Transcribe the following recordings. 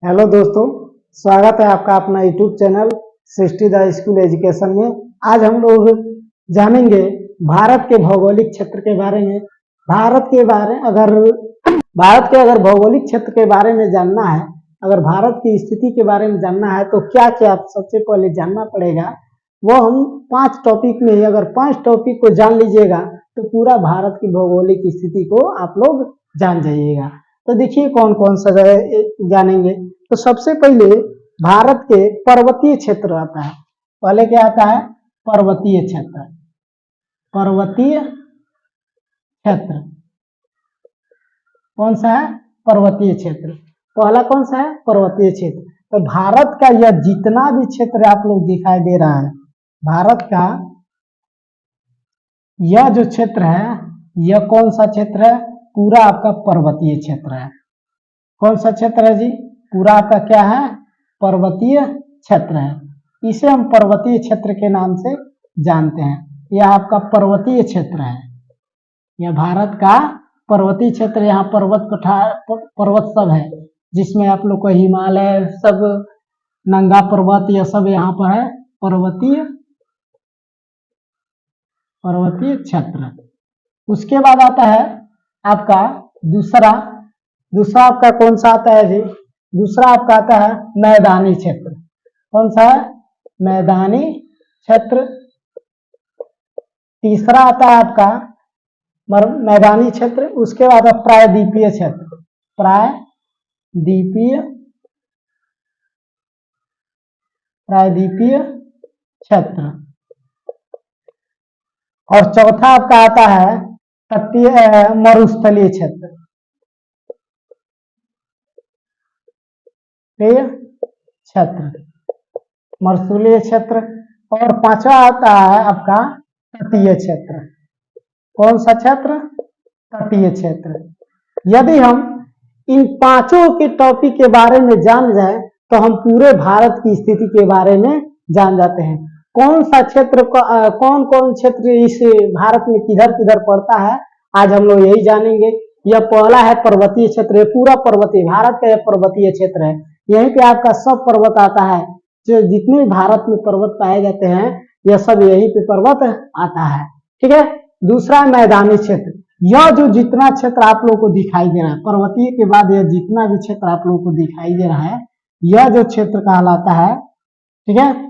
Hello दोस्तों, स्वागत है आपका अपना YouTube channel Srishti the school education में। आज हम लोग जानेंगे भारत के भौगोलिक क्षेत्र के बारे में। भारत के अगर भौगोलिक क्षेत्र के बारे में जानना है, अगर भारत की स्थिति के बारे में जानना है तो क्या क्या सबसे पहले जानना पड़ेगा, वो हम 5 टॉपिक में ही अगर 5 टॉपिक को जान लीजिएगा तो पूरा भारत की भौगोलिक स्थिति को आप लोग जान जाइएगा। तो देखिए कौन कौन सा जानेंगे। तो सबसे पहले भारत के पर्वतीय क्षेत्र आता है। पहले क्या आता है? पर्वतीय क्षेत्र। पर्वतीय क्षेत्र कौन सा है? पर्वतीय क्षेत्र। पहला कौन सा है? पर्वतीय क्षेत्र। तो भारत का यह जितना भी क्षेत्र आप लोग दिखाई दे रहा है, भारत का यह जो क्षेत्र है, यह कौन सा क्षेत्र है? पूरा आपका पर्वतीय क्षेत्र है। कौन सा क्षेत्र है जी? पूरा आपका क्या है? पर्वतीय क्षेत्र है। इसे हम पर्वतीय क्षेत्र के नाम से जानते हैं। यह आपका पर्वतीय क्षेत्र है। यह भारत का पर्वतीय क्षेत्र। यहाँ पर्वत सब है, जिसमें आप लोग को हिमालय सब, नंगा पर्वत, यह सब यहाँ पर है। पर्वतीय क्षेत्र। उसके बाद आता है आपका दूसरा आपका कौन सा आता है जी? दूसरा आपका आता है मैदानी क्षेत्र। कौन सा है? मैदानी क्षेत्र। तीसरा आता है आपका मैदानी क्षेत्र। उसके बाद प्रायद्वीपीय क्षेत्र। प्रायद्वीपीय क्षेत्र। और चौथा आपका आता है तटीय मरुस्थलीय क्षेत्र। मरुस्थलीय क्षेत्र। और पांचवा आता है आपका तटीय क्षेत्र। कौन सा क्षेत्र? तटीय क्षेत्र। यदि हम इन पांचों के टॉपिक के बारे में जान जाए तो हम पूरे भारत की स्थिति के बारे में जान जाते हैं। कौन सा क्षेत्र, कौन कौन क्षेत्र इस भारत में किधर किधर पड़ता है, आज हम लोग यही जानेंगे। यह पहला है पर्वतीय क्षेत्र। पूरा पर्वतीय, भारत का यह पर्वतीय क्षेत्र है। यहीं पे आपका सब पर्वत आता है। जो जितने भारत में पर्वत पाए जाते हैं, यह सब यहीं पे पर्वत आता है। ठीक है। दूसरा मैदानी क्षेत्र। यह जो जितना क्षेत्र आप लोगों को दिखाई दे रहा है, पर्वतीय के बाद यह जितना भी क्षेत्र आप लोगों को दिखाई दे रहा है, यह जो क्षेत्र कहलाता है, ठीक है,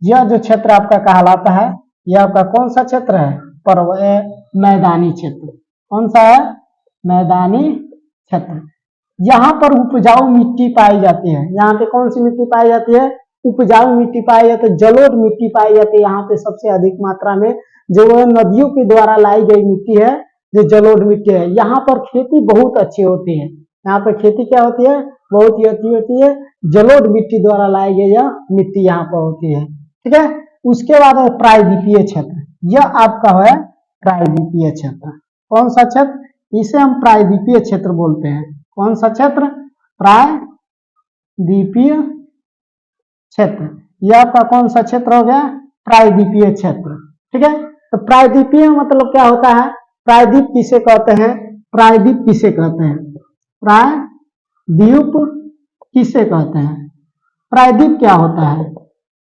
यह जो क्षेत्र आपका कहलाता है, यह आपका कौन सा क्षेत्र है? मैदानी क्षेत्र। कौन सा है? मैदानी क्षेत्र। यहाँ पर उपजाऊ मिट्टी पाई जाती है। यहाँ पे कौन सी मिट्टी पाई जाती है? उपजाऊ मिट्टी पाई जाती है, जलोढ़ मिट्टी पाई जाती है। यहाँ पे सबसे अधिक मात्रा में जो नदियों के द्वारा लाई गई मिट्टी है, जो जलोढ़ मिट्टी है। यहाँ पर खेती बहुत अच्छी होती है। यहाँ पर खेती क्या होती है? बहुत ही अच्छी होती है। जलोढ़ मिट्टी द्वारा लाई गई यह मिट्टी यहाँ पर होती है। ठीक है। उसके बाद है प्रायद्वीपीय क्षेत्र। यह आपका है प्रायद्वीपीय क्षेत्र। कौन सा क्षेत्र? इसे हम प्रायद्वीपीय क्षेत्र बोलते हैं। कौन सा क्षेत्र? प्रायद्वीपीय क्षेत्र। यह आपका कौन सा क्षेत्र हो गया? प्रायद्वीपीय क्षेत्र। ठीक है। तो प्रायद्वीपीय मतलब क्या होता है? प्रायद्वीप किसे कहते हैं? प्रायद्वीप किसे कहते हैं? प्रायद्वीप किसे कहते हैं? प्रायद्वीप क्या होता है?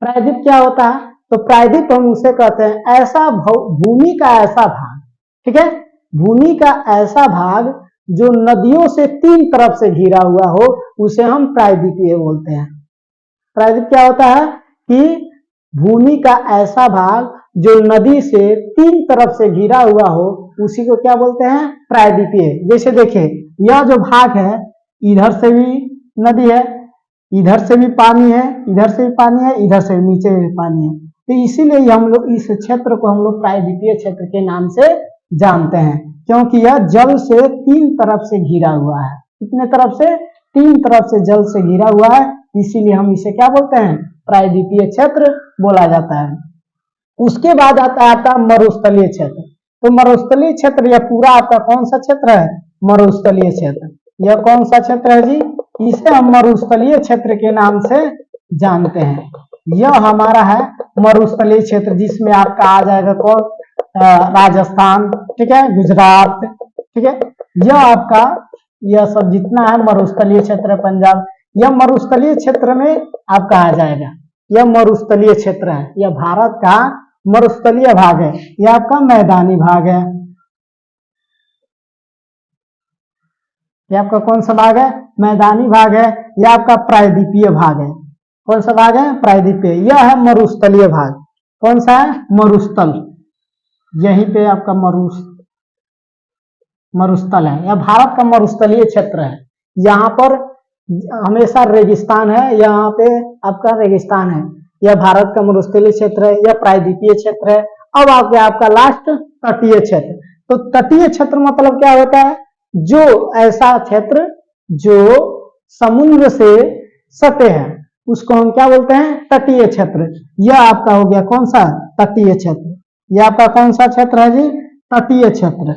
प्रायद्वीप क्या होता है? तो प्रायद्वीप हम उसे कहते हैं ऐसा भूमि का ऐसा भाग, ठीक है, भूमि का ऐसा भाग जो नदियों से 3 तरफ से घिरा हुआ हो, उसे हम प्रायद्वीपीय बोलते हैं। प्रायद्वीप क्या होता है? कि भूमि का ऐसा भाग जो नदी से 3 तरफ से घिरा हुआ हो, उसी को क्या बोलते हैं? प्रायद्वीपीय। जैसे देखिए, यह जो भाग है, इधर से भी नदी है, इधर से भी पानी है, इधर से भी पानी है, इधर से नीचे भी पानी है। तो इसीलिए हम लोग इस क्षेत्र को हम लोग प्रायद्वीपीय क्षेत्र के नाम से जानते हैं, क्योंकि यह जल से 3 तरफ से घिरा हुआ है। कितने तरफ से? 3 तरफ से जल से घिरा हुआ है, इसीलिए हम इसे क्या बोलते हैं? प्रायद्वीपीय क्षेत्र बोला जाता है। उसके बाद आता मरुस्थलीय क्षेत्र। तो मरुस्थलीय क्षेत्र यह पूरा आपका कौन सा क्षेत्र है? मरुस्थलीय क्षेत्र। यह कौन सा क्षेत्र है जी? इसे हम मरुस्थलीय क्षेत्र के नाम से जानते हैं। यह हमारा है मरुस्थलीय क्षेत्र, जिसमें आपका आ जाएगा कौन? राजस्थान, ठीक है, गुजरात, ठीक है। यह आपका यह सब जितना है मरुस्थलीय क्षेत्र है पंजाब। यह मरुस्थलीय क्षेत्र में आपका आ जाएगा, यह मरुस्थलीय क्षेत्र है, यह भारत का मरुस्थलीय भाग है, यह आपका मैदानी भाग है। यह आपका कौन सा भाग है? मैदानी भाग है। यह आपका प्रायद्वीपीय भाग है। कौन सा भाग है? प्रायद्वीपीय। यह है मरुस्थलीय भाग। कौन सा है? मरुस्थल। यहीं पे आपका मरुस्थल है। यह भारत का मरुस्थलीय क्षेत्र है। यहाँ पर हमेशा रेगिस्तान है, यहाँ पे आपका रेगिस्तान है। यह भारत का मरुस्थलीय क्षेत्र है, यह प्रायद्वीपीय क्षेत्र है। अब आ गया आपका लास्ट तटीय क्षेत्र। तो तटीय क्षेत्र मतलब क्या होता है? जो ऐसा क्षेत्र जो समुद्र से सटे हैं उसको हम क्या बोलते हैं? तटीय क्षेत्र। यह आपका हो गया कौन सा? तटीय क्षेत्र। यह आपका कौन सा क्षेत्र है जी? तटीय क्षेत्र।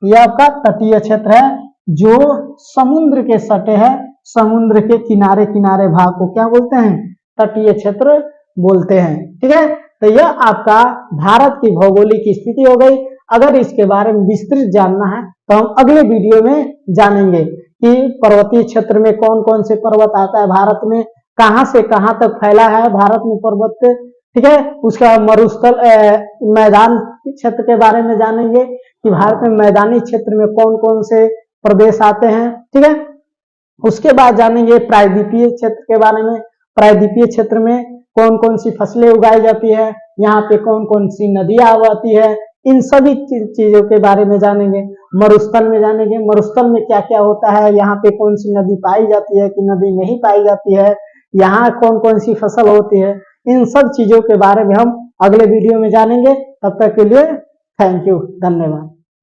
यह आपका तटीय क्षेत्र है जो समुद्र के सटे है, समुद्र के किनारे किनारे भाग को क्या बोलते हैं? तटीय क्षेत्र बोलते हैं। ठीक है, तो यह आपका भारत की भौगोलिक स्थिति हो गई। अगर इसके बारे में विस्तृत जानना है तो हम अगले वीडियो में जानेंगे कि पर्वतीय क्षेत्र में कौन कौन से पर्वत आता है भारत में, कहां से कहां तक फैला है भारत में पर्वत। ठीक है, उसका मरुस्थल मैदान क्षेत्र के बारे में जानेंगे कि भारत में मैदानी क्षेत्र में कौन कौन से प्रदेश आते हैं। ठीक है, उसके बाद जानेंगे प्रायद्वीपीय क्षेत्र के बारे में। प्रायद्वीपीय क्षेत्र में कौन कौन सी फसलें उगाई जाती है, यहाँ पे कौन कौन सी नदियां आती है, इन सभी चीजों के बारे में जानेंगे। मरुस्थल में जानेंगे मरुस्थल में क्या क्या होता है, यहाँ पे कौन सी नदी पाई जाती है कि नदी नहीं पाई जाती है, यहाँ कौन कौन सी फसल होती है। इन सब चीजों के बारे में हम अगले वीडियो में जानेंगे। तब तक के लिए थैंक यू, धन्यवाद।